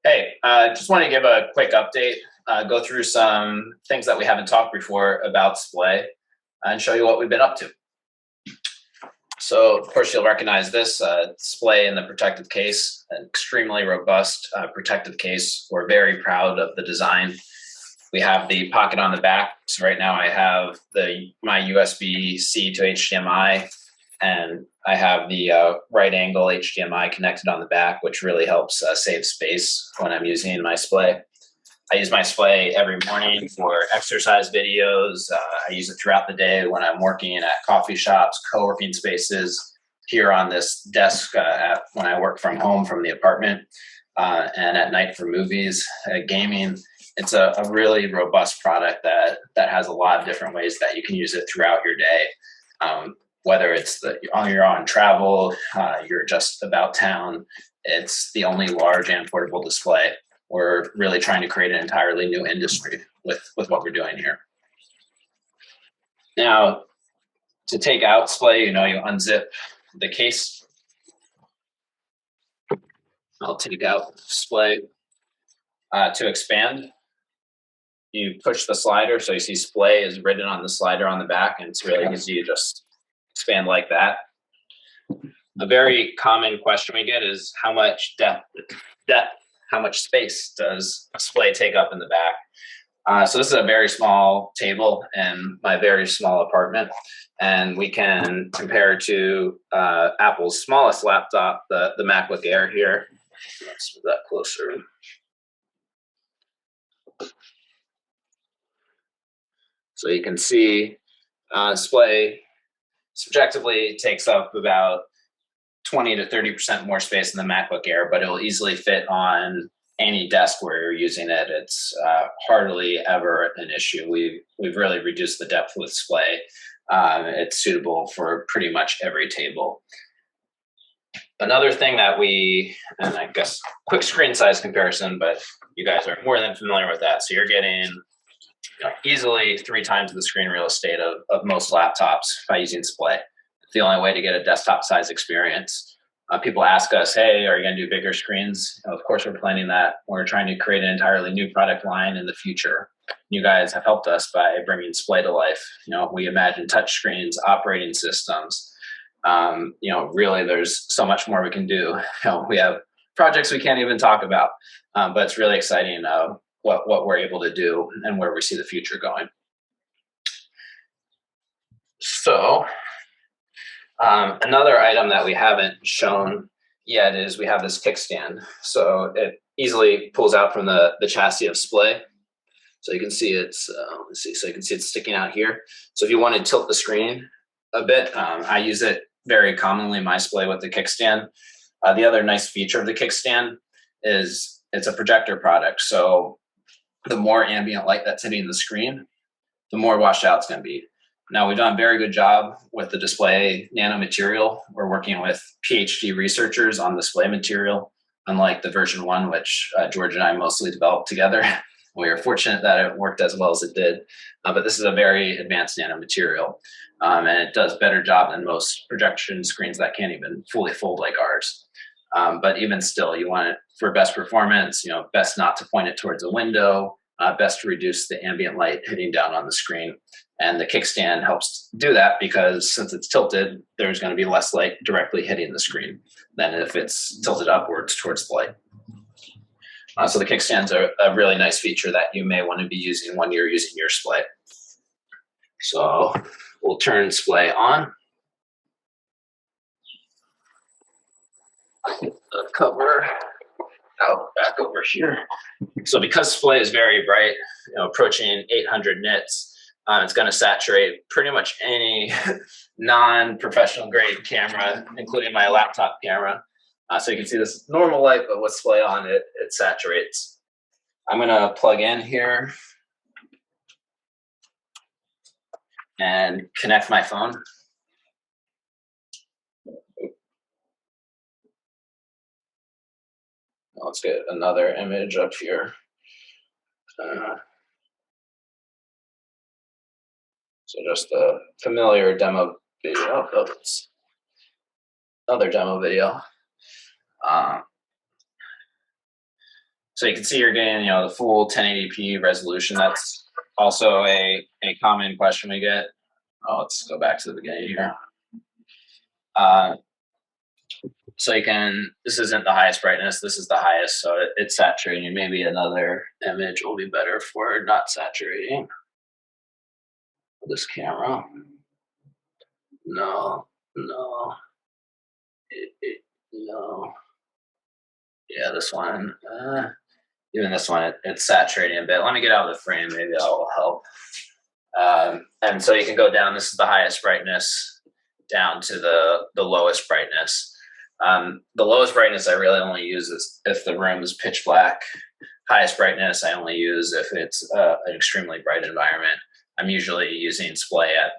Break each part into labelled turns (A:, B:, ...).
A: Hey, just want to give a quick update, go through some things that we haven't talked before about Splay, and show you what we've been up to. So, of course, you'll recognize this Splay in the protective case, an extremely robust protective case. We're very proud of the design. We have the pocket on the back. So right now I have my USB-C to HDMI, and I have the right angle HDMI connected on the back, which really helps save space when I'm using my Splay. I use my Splay every morning for exercise videos. I use it throughout the day when I'm working at coffee shops, co-working spaces, here on this desk when I work from home from the apartment, and at night for movies, gaming. It's a really robust product that has a lot of different ways that you can use it throughout your day. Whether it's you're on travel, you're just about town, it's the only large and portable display. We're really trying to create an entirely new industry with what we're doing here. Now, to take out Splay, you unzip the case. I'll take out Splay. To expand, you push the slider. So you see Splay is written on the slider on the back, and it's really easy to just expand like that. A very common question we get is how much depth, how much space does a Splay take up in the back? So this is a very small table in my very small apartment, and we can compare to Apple's smallest laptop, the MacBook Air here. Let's move that closer. So you can see Splay subjectively takes up about 20 to 30% more space than the MacBook Air, but it will easily fit on any desk where you're using it. It's hardly ever an issue. We've really reduced the depth with Splay. It's suitable for pretty much every table. Another thing that and I guess quick screen size comparison, but you guys are more than familiar with that. So you're getting easily 3 times the screen real estate of most laptops by using Splay. It's the only way to get a desktop size experience. People ask us, hey, are you going to do bigger screens? Of course, we're planning that. We're trying to create an entirely new product line in the future. You guys have helped us by bringing Splay to life. We imagine touch screens, operating systems. Really, there's so much more we can do. We have projects we can't even talk about, but it's really exciting what we're able to do and where we see the future going. So another item that we haven't shown yet is we have this kickstand. So it easily pulls out from the chassis of Splay. So you can see it's sticking out here. So if you want to tilt the screen a bit, I use it very commonly in my Splay with the kickstand. The other nice feature of the kickstand is it's a projector product. So the more ambient light that's hitting the screen, the more washed out it's going to be. Now, we've done a very good job with the display nanomaterial. We're working with PhD researchers on display material, unlike the version 1, which George and I mostly developed together. We are fortunate that it worked as well as it did, but this is a very advanced nanomaterial, and it does better job than most projection screens that can't even fully fold like ours. But even still, you want it for best performance, best not to point it towards a window, best to reduce the ambient light hitting down on the screen. And the kickstand helps do that because since it's tilted, there's going to be less light directly hitting the screen than if it's tilted upwards towards the light. So the kickstand's a really nice feature that you may want to be using when you're using your Splay. So we'll turn Splay on. The cover out back over here. So because Splay is very bright, approaching 800 nits, it's going to saturate pretty much any non-professional grade camera, including my laptop camera. So you can see this normal light, but with Splay on it saturates. I'm going to plug in here and connect my phone. Let's get another image up here. So just a familiar demo video. Oh, it's another demo video. So you can see you're getting, the full 1080p resolution. That's also a common question we get. Oh, let's go back to the beginning here. So this isn't the highest brightness, this is the highest, so it's saturating. Maybe another image will be better for not saturating this camera. No, no, no. Yeah, this one. Even this one, it's saturating a bit. Let me get out of the frame. Maybe that will help. And so you can go down. This is the highest brightness down to the lowest brightness. The lowest brightness I really only use is if the room is pitch black. Highest brightness I only use if it's an extremely bright environment. I'm usually using Splay at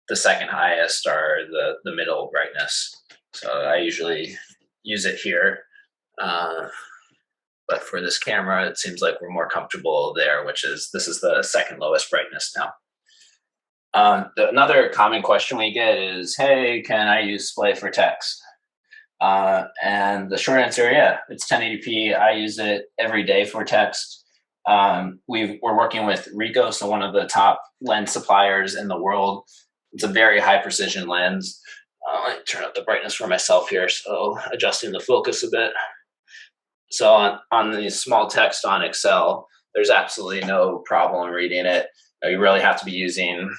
A: the second highest or the middle brightness. So I usually use it here. But for this camera, it seems like we're more comfortable there, this is the second lowest brightness now. Another common question we get is, hey, can I use Splay for text? And the short answer, yeah, it's 1080p. I use it every day for text. We're working with Ricoh, so one of the top lens suppliers in the world. It's a very high precision lens. Let me turn up the brightness for myself here, so adjusting the focus a bit. So on the small text on Excel, there's absolutely no problem reading it. You really have to be using,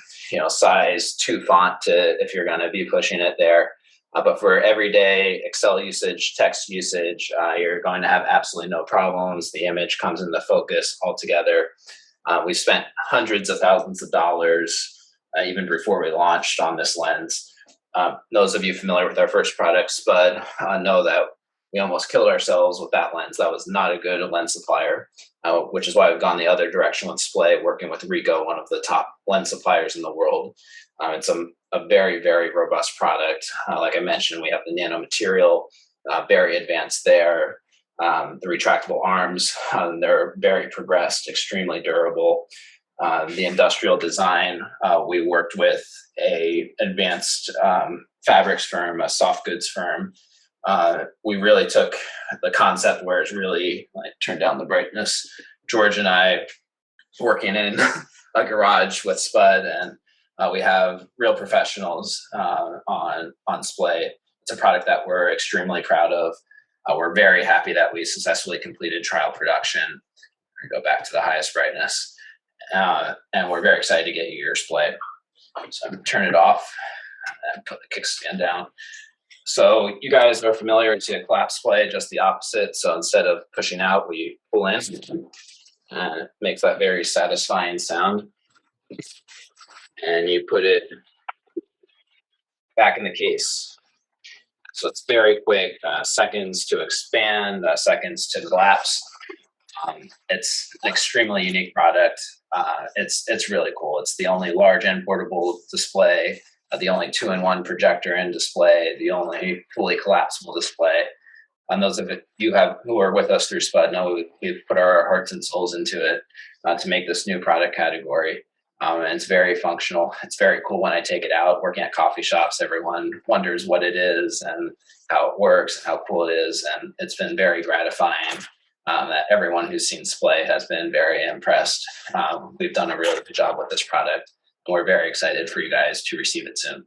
A: size 2 font if you're going to be pushing it there. But for everyday Excel usage, text usage, you're going to have absolutely no problems. The image comes into focus altogether. We spent hundreds of thousands of dollars even before we launched on this lens. Those of you familiar with our first product, Spud, know that we almost killed ourselves with that lens. That was not a good lens supplier, which is why we've gone the other direction with Splay, working with Ricoh, one of the top lens suppliers in the world. It's a very, very robust product. Like I mentioned, we have the nano material, very advanced there. The retractable arms, they're very progressed, extremely durable. The industrial design, we worked with a advanced fabrics firm, a soft goods firm. We really took the concept where it's really turn down the brightness. George and I working in a garage with Spud, and we have real professionals on Splay. It's a product that we're extremely proud of. We're very happy that we successfully completed trial production. Go back to the highest brightness, and we're very excited to get you your Splay. So I'm going to turn it off and put the kickstand down. So you guys are familiar to collapse Splay, just the opposite. So instead of pushing out, we pull in, and it makes that very satisfying sound. And you put it back in the case. So it's very quick, seconds to expand, seconds to collapse. It's an extremely unique product. It's really cool. It's the only large and portable display, the only 2-in-1 projector and display, the only fully collapsible display. And those of you who are with us through Spud know we've put our hearts and souls into it to make this new product category. And it's very functional. It's very cool when I take it out. Working at coffee shops, everyone wonders what it is and how it works and how cool it is. And it's been very gratifying that everyone who's seen Splay has been very impressed. We've done a really good job with this product, and we're very excited for you guys to receive it soon.